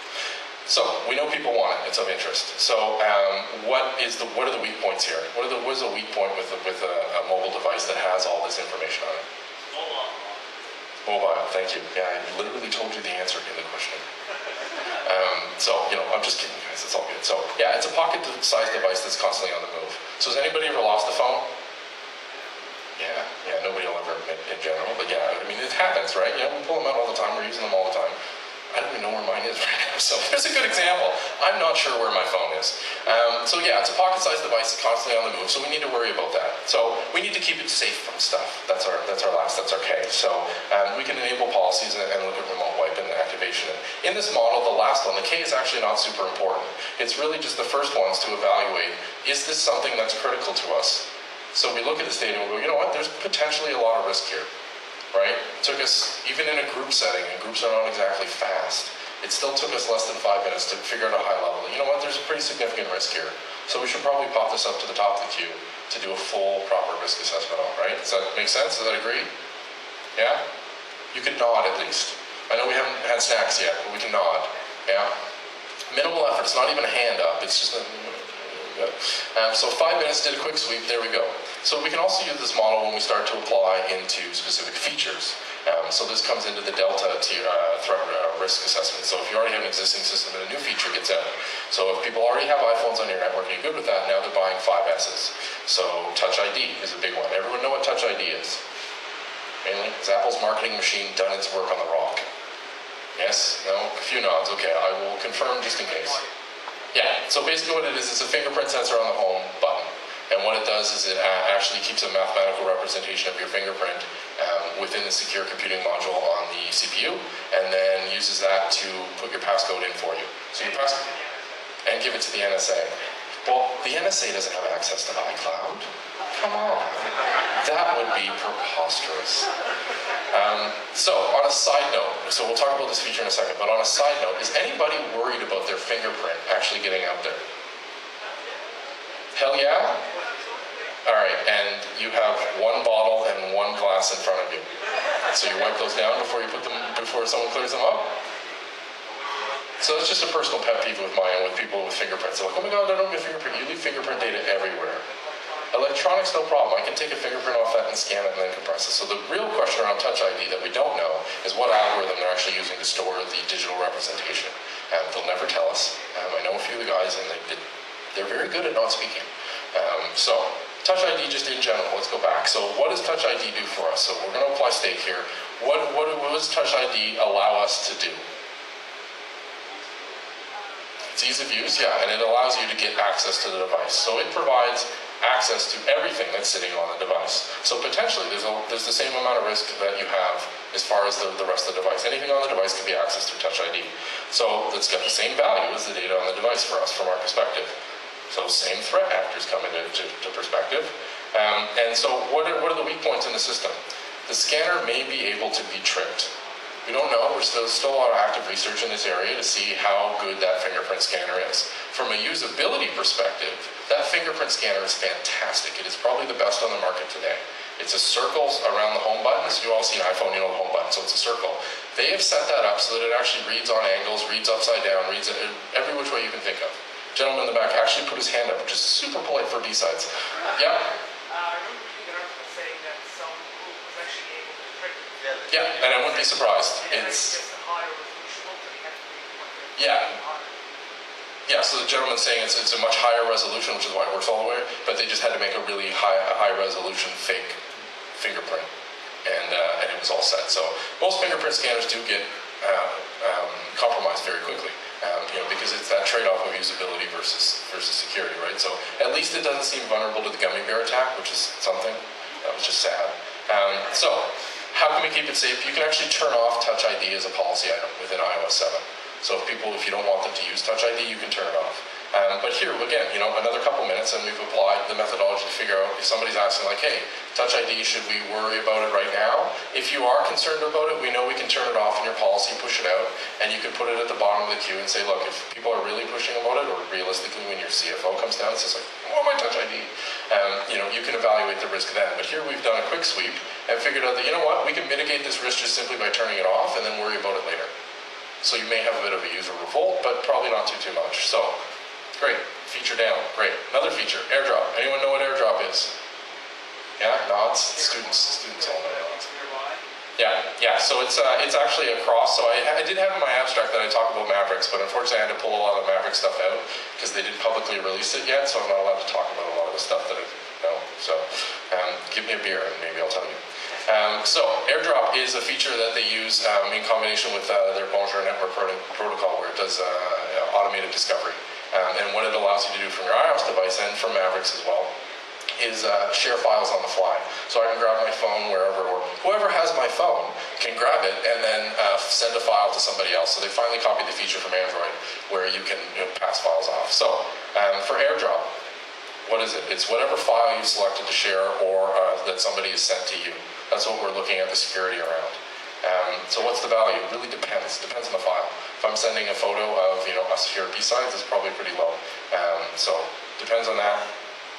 So we know people want it, it's of interest. So what are the weak points here? What is a weak point with a mobile device that has all this information on it? Mobile, thank you. Yeah, I literally told you the answer in the question. I'm just kidding, guys. It's all good. So, yeah, it's a pocket-sized device that's constantly on the move. So, has anybody ever lost a phone? Yeah, nobody will ever admit in general, but yeah, I mean, it happens, right? We pull them out all the time. We're using them all the time. I don't even know where mine is right now. So, there's a good example. I'm not sure where my phone is. It's a pocket-sized device constantly on the move, so we need to worry about that. So we need to keep it safe from stuff. That's our K. So we can enable policies and look at remote wipe and activation. In this model, the last one, the K is actually not super important. It's really just the first ones to evaluate, is this something that's critical to us? So we look at this data and we go, you know what, there's potentially a lot of risk here. Right? It took us, even in a group setting, and groups are not exactly fast, it still took us less than 5 minutes to figure out a high level. You know what, there's a pretty significant risk here. So we should probably pop this up to the top of the queue to do a full, proper risk assessment on, right? Does that make sense? Does that agree? Yeah? You could nod at least. I know we haven't had snacks yet, but we can nod. Yeah? Minimal effort, it's not even a hand up, it's just a... So 5 minutes, did a quick sweep, there we go. So we can also use this model when we start to apply into specific features. So this comes into the Delta threat risk assessment. So if you already have an existing system and a new feature gets out. So if people already have iPhones on your network and you're good with that, now they're buying 5 S's. So Touch ID is a big one. Everyone know what Touch ID is? Mainly, has Apple's marketing machine done its work on the rock? Yes? No? A few nods. Okay, I will confirm just in case. Yeah, so basically what it is a fingerprint sensor on the home button. And what it does is it actually keeps a mathematical representation of your fingerprint within the secure computing module on the CPU, and then uses that to put your passcode in for you. So your passcode, and give it to the NSA. Well, the NSA doesn't have access to iCloud. Come on. That would be preposterous. So, on a side note, so we'll talk about this feature in a second, but on a side note, is anybody worried about their fingerprint actually getting out there? Hell yeah? Alright, and you have one bottle and one glass in front of you. So you wipe those down before someone clears them up? So that's just a personal pet peeve with mine with people with fingerprints. They're like, oh my god, I don't have a fingerprint. You leave fingerprint data everywhere. Electronics, no problem. I can take a fingerprint off that and scan it and then compress it. So the real question around Touch ID that we don't know is what algorithm they're actually using to store the digital representation. They'll never tell us. I know a few of the guys, and they're very good at not speaking. So Touch ID just in general, let's go back. So what does Touch ID do for us? So we're going to apply stake here. What does Touch ID allow us to do? It's ease of use, yeah, and it allows you to get access to the device. So it provides access to everything that's sitting on the device. So potentially there's the same amount of risk that you have as far as the rest of the device. Anything on the device can be accessed through Touch ID. So it's got the same value as the data on the device for us from our perspective. So same threat actors come into perspective. And so what are the weak points in the system? The scanner may be able to be tricked. We don't know. There's still a lot of active research in this area to see how good that fingerprint scanner is. From a usability perspective, that fingerprint scanner is fantastic. It is probably the best on the market today. It's a circle around the home button. So you all see an iPhone, you know the home button, so it's a circle. They have set that up so that it actually reads on angles, reads upside down, reads it every which way you can think of. Gentleman in the back actually put his hand up, which is super polite for B-sides. Yeah? I remember reading an article saying that some group was actually able to trick it. Yeah, and I wouldn't be surprised. It's just a higher resolution one, so you have to read yeah. Yeah, so the gentleman's saying it's a much higher resolution, which is why it works all the way, but they just had to make a really high resolution fake fingerprint, and it was all set. So most fingerprint scanners do get compromised very quickly. Because it's that trade-off of usability versus security, right? So at least it doesn't seem vulnerable to the gummy bear attack, which is something that was just sad. So how can we keep it safe? You can actually turn off Touch ID as a policy item within iOS 7. So if you don't want them to use Touch ID, you can turn it off. But here, again, another couple minutes and we've applied the methodology to figure out if somebody's asking like, hey, Touch ID, should we worry about it right now? If you are concerned about it, we know we can turn it off in your policy, push it out, and you can put it at the bottom of the queue and say, look, if people are really pushing about it, or realistically when your CFO comes down and says like, oh, my Touch ID, you can evaluate the risk then. But here we've done a quick sweep and figured out that, we can mitigate this risk just simply by turning it off and then worry about it later. So you may have a bit of a user revolt, but probably not too much. So, great. Feature down. Great. Another feature, AirDrop. Anyone know what AirDrop is? Yeah? Nods? Students all know nods. Yeah. So it's actually across. So I did have in my abstract that I talk about Mavericks, but unfortunately I had to pull a lot of Maverick stuff out because they didn't publicly release it yet, so I'm not allowed to talk about a lot of the stuff that I know. So give me a beer and maybe I'll tell you. So AirDrop is a feature that they use in combination with their Bonjour network protocol, where it does automated discovery. And what it allows you to do from your iOS device and from Mavericks as well is share files on the fly. So I can grab my phone wherever, or whoever has my phone can grab it and then send a file to somebody else. So they finally copied the feature from Android where you can pass files off. So for AirDrop, what is it? It's whatever file you selected to share or that somebody has sent to you. That's what we're looking at the security around. So what's the value? It really depends. Depends on the file. If I'm sending a photo of us here at B-Sides, it's probably pretty low. So depends on that.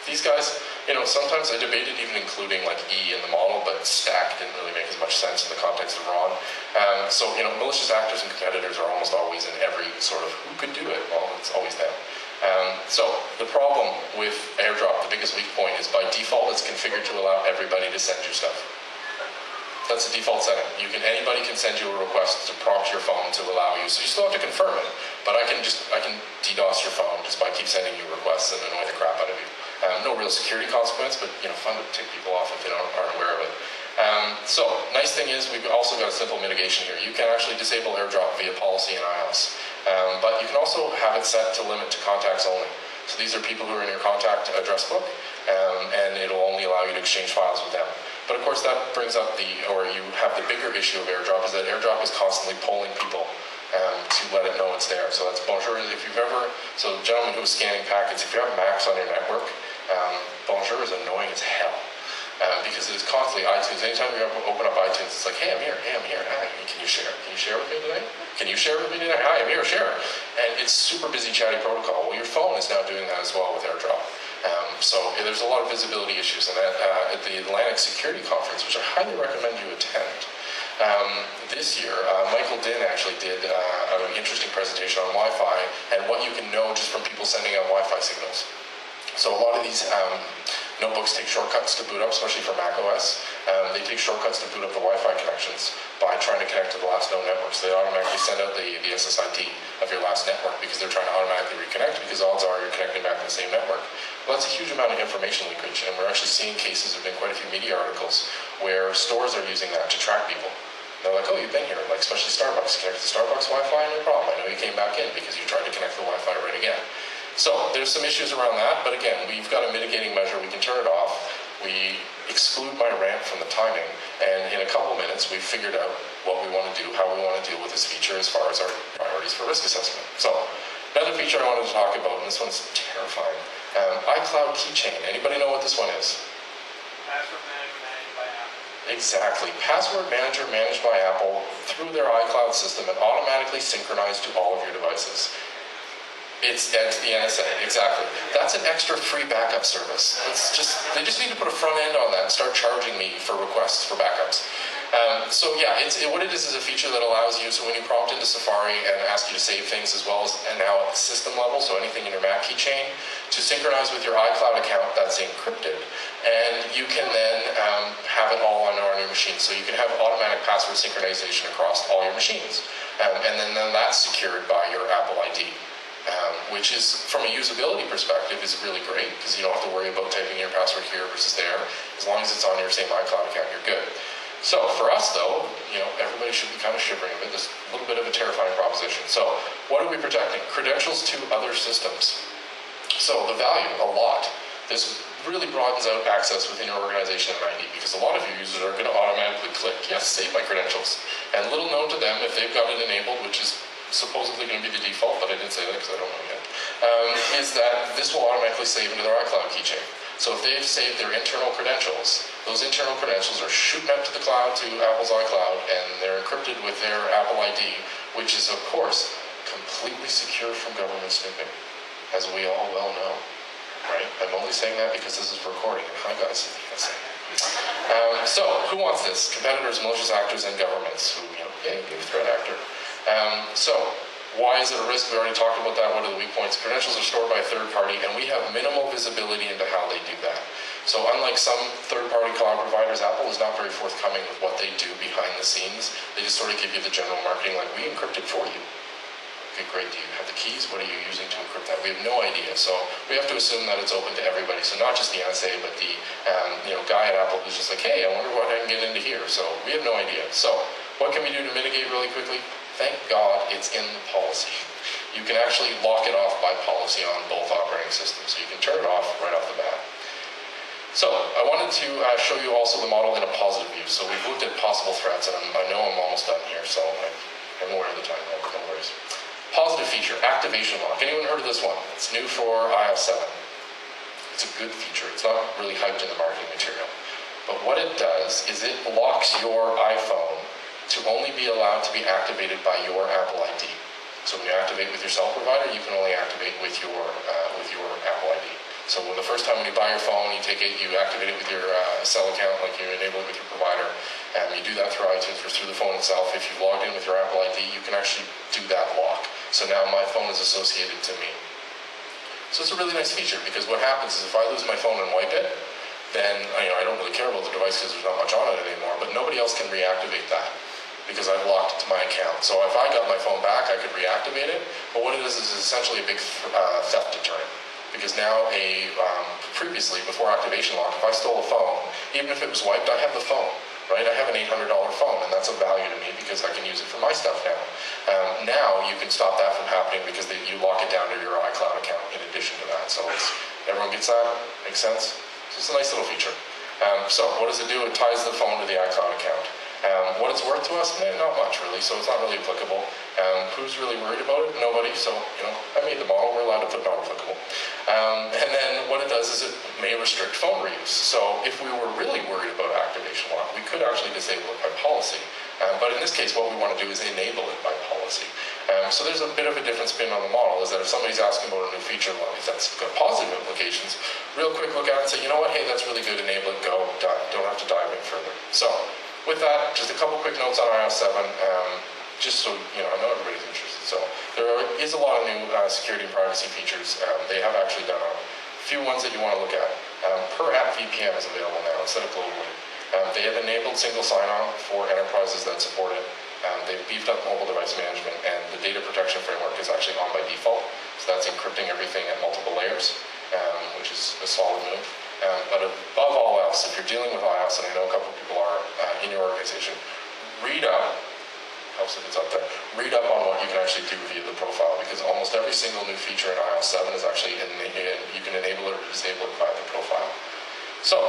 These guys, sometimes I debated even including like E in the model, but stack didn't really make as much sense in the context of RON. So malicious actors and competitors are almost always in every sort of who could do it. Well, it's always them. So the problem with AirDrop, the biggest weak point is by default it's configured to allow everybody to send you stuff. That's the default setting. Anybody can send you a request to prompt your phone to allow you. So you still have to confirm it, but I can DDoS your phone just by keep sending you requests and annoy the crap out of you. No real security consequence, but fun to tick people off if they aren't aware of it. So nice thing is we've also got a simple mitigation here. You can actually disable AirDrop via policy in iOS, but you can also have it set to limit to contacts only. So these are people who are in your contact address book, and it'll only allow you to exchange files with them. But of course that brings up you have the bigger issue of AirDrop, is that AirDrop is constantly polling people to let it know it's there. So that's Bonjour. If you've ever, so the gentleman who was scanning packets, if you have Macs on your network, Bonjour is annoying as hell. Because it is constantly iTunes. Anytime you open up iTunes, it's like, hey, I'm here. Hi, can you share? Can you share with me today? Can you share with me today? Hi, I'm here, share. And it's super busy chatty protocol. Well, your phone is now doing that as well with AirDrop. So there's a lot of visibility issues. And at the Atlantic Security Conference, which I highly recommend you attend, this year, Michael Din actually did an interesting presentation on Wi-Fi and what you can know just from people sending out Wi-Fi signals. So a lot of these notebooks take shortcuts to boot up, especially for Mac OS. They take shortcuts to boot up the Wi-Fi connections by trying to connect to the last known network. So they automatically send out the SSID of your last network because they're trying to automatically reconnect, because odds are you're connecting back to the same network. Well, that's a huge amount of information leakage, and we're actually seeing cases, there have been quite a few media articles where stores are using that to track people. They're like, oh, you've been here, like especially Starbucks. Connect to Starbucks Wi-Fi, no problem. I know you came back in because you tried to connect the Wi-Fi right again. So there's some issues around that, but again, we've got a mitigating measure. We can turn it off. We exclude my rant from the timing, and in a couple minutes, we've figured out what we want to do, how we want to deal with this feature as far as our priorities for risk assessment. So another feature I wanted to talk about, and this one's terrifying, iCloud Keychain. Anybody know what this one is? Password manager managed by Apple. Exactly. Password manager managed by Apple through their iCloud system and automatically synchronized to all of your devices. It's the NSA, exactly. That's an extra free backup service. They just need to put a front end on that and start charging me for requests for backups. So yeah, what it is a feature that allows you, so when you prompt into Safari and ask you to save things as well as, and now at the system level, so anything in your Mac keychain, to synchronize with your iCloud account that's encrypted. And you can then have it all on your machine. So you can have automatic password synchronization across all your machines. And then that's secured by your Apple ID. Which is, from a usability perspective, is really great because you don't have to worry about typing your password here versus there. As long as it's on your same iCloud account, you're good. So for us, though, everybody should be kind of shivering a bit. This is a little bit of a terrifying proposition. So what are we protecting? Credentials to other systems. So the value, a lot. This really broadens out access within your organization and ID, because a lot of your users are going to automatically click, yes, save my credentials. And little known to them, if they've got it enabled, which is supposedly going to be the default, but I didn't say that because I don't know yet, is that this will automatically save into their iCloud keychain. So if they've saved their internal credentials, those internal credentials are shooting up to the cloud, to Apple's iCloud, and they're encrypted with their Apple ID, which is, of course, completely secure from government snooping, as we all well know, right? I'm only saying that because this is recording, and hi guys, so who wants this? Competitors, malicious actors, and governments who, give threat actor. So, why is it a risk? We already talked about that. What are the weak points? Credentials are stored by a third party, and we have minimal visibility into how they do that. So, unlike some third-party cloud providers, Apple is not very forthcoming with what they do behind the scenes. They just sort of give you the general marketing, like, we encrypt it for you. Okay, great. Do you have the keys? What are you using to encrypt that? We have no idea. So, we have to assume that it's open to everybody. So, not just the NSA, but the guy at Apple who's just like, hey, I wonder what I can get into here. So, we have no idea. So, what can we do to mitigate really quickly? Thank God it's in the policy. You can actually lock it off by policy on both operating systems. So you can turn it off right off the bat. So I wanted to show you also the model in a positive view. So we've looked at possible threats, and I know I'm almost done here, so I'm aware of the time. No worries. Positive feature, activation lock. Anyone heard of this one? It's new for iOS 7. It's a good feature. It's not really hyped in the marketing material. But what it does is it locks your iPhone to only be allowed to be activated by your Apple ID. So when you activate with your cell provider, you can only activate with your Apple ID. So the first time when you buy your phone, you take it, you activate it with your cell account, like you enable it with your provider, and you do that through iTunes or through the phone itself. If you've logged in with your Apple ID, you can actually do that lock. So now my phone is associated to me. So it's a really nice feature, because what happens is if I lose my phone and wipe it, then I don't really care about the device because there's not much on it anymore, but nobody else can reactivate that, because I've locked it to my account. So if I got my phone back, I could reactivate it. But what it is essentially a big theft deterrent. Because now previously, before activation lock, if I stole a phone, even if it was wiped, I have the phone. right? I have an $800 phone, and that's of value to me because I can use it for my stuff now. Now you can stop that from happening because you lock it down to your iCloud account in addition to that. So everyone gets that? Makes sense? So it's a nice little feature. So what does it do? It ties the phone to the iCloud account. What it's worth to us? Not much really, so it's not really applicable. Who's really worried about it? Nobody, so I made the model, we're allowed to put not applicable. And then what it does is it may restrict phone reuse. So if we were really worried about activation lock, we could actually disable it by policy. But in this case, what we want to do is enable it by policy. So there's a bit of a different spin on the model, is that if somebody's asking about a new feature, that's got positive implications, real quick look at it and say, you know what, hey, that's really good, enable it, go, done. Don't have to dive in further. So with that, just a couple quick notes on iOS 7, just so I know everybody's interested. So there is a lot of new security and privacy features. They have actually done a few ones that you want to look at. Per app VPN is available now instead of globally. They have enabled single sign-on for enterprises that support it. They've beefed up mobile device management, and the data protection framework is actually on by default. So that's encrypting everything at multiple layers, which is a solid move. But above all else, if you're dealing with iOS, and I know a couple of people are in your organization, read up, helps if it's up there, read up on what you can actually do via the profile, because almost every single new feature in iOS 7 is actually you can enable it or disable it via the profile. So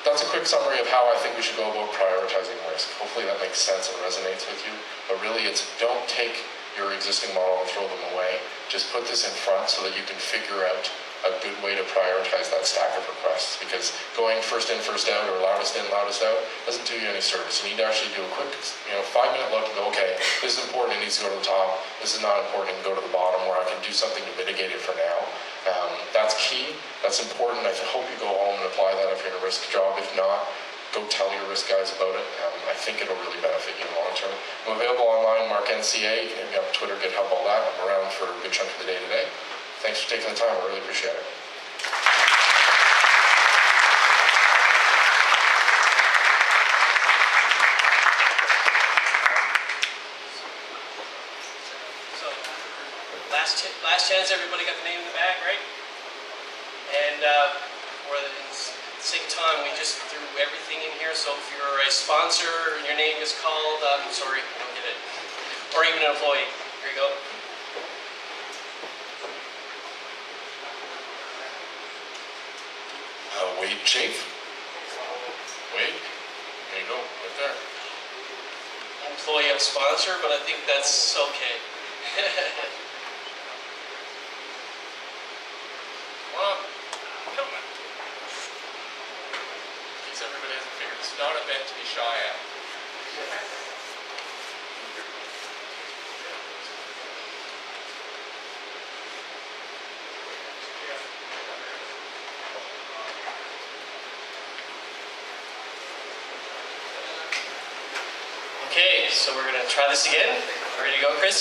that's a quick summary of how I think we should go about prioritizing risk. Hopefully that makes sense and resonates with you. But really, it's don't take your existing model and throw them away. Just put this in front so that you can figure out a good way to prioritize that stack of requests. Because going first in, first out, or loudest in, loudest out doesn't do you any service. You need to actually do a quick 5-minute look and go, okay, this is important, it needs to go to the top. This is not important, it can go to the bottom, where I can do something to mitigate it for now. That's key. That's important. I hope you go home and apply that if you're in a risk job. If not, go tell your risk guys about it. I think it'll really benefit you long term. I'm available online, Mark NCA. You can hit me up on Twitter, GitHub, all that. I'm around for a good chunk of the day today. Thanks for taking the time. I really appreciate it. Last chance, everybody got the name in the bag, right? And for the sake of time, we just threw everything in here. So if you're a sponsor and your name is called, I'm sorry, you don't get it. Or even an employee. Here you go. Wade Chafe. Wade. There you go, right there. Employee of sponsor, but I think that's okay. Come on. In case everybody hasn't figured, it's not a event to be shy at. Okay, so we're going to try this again. Ready to go, Chris?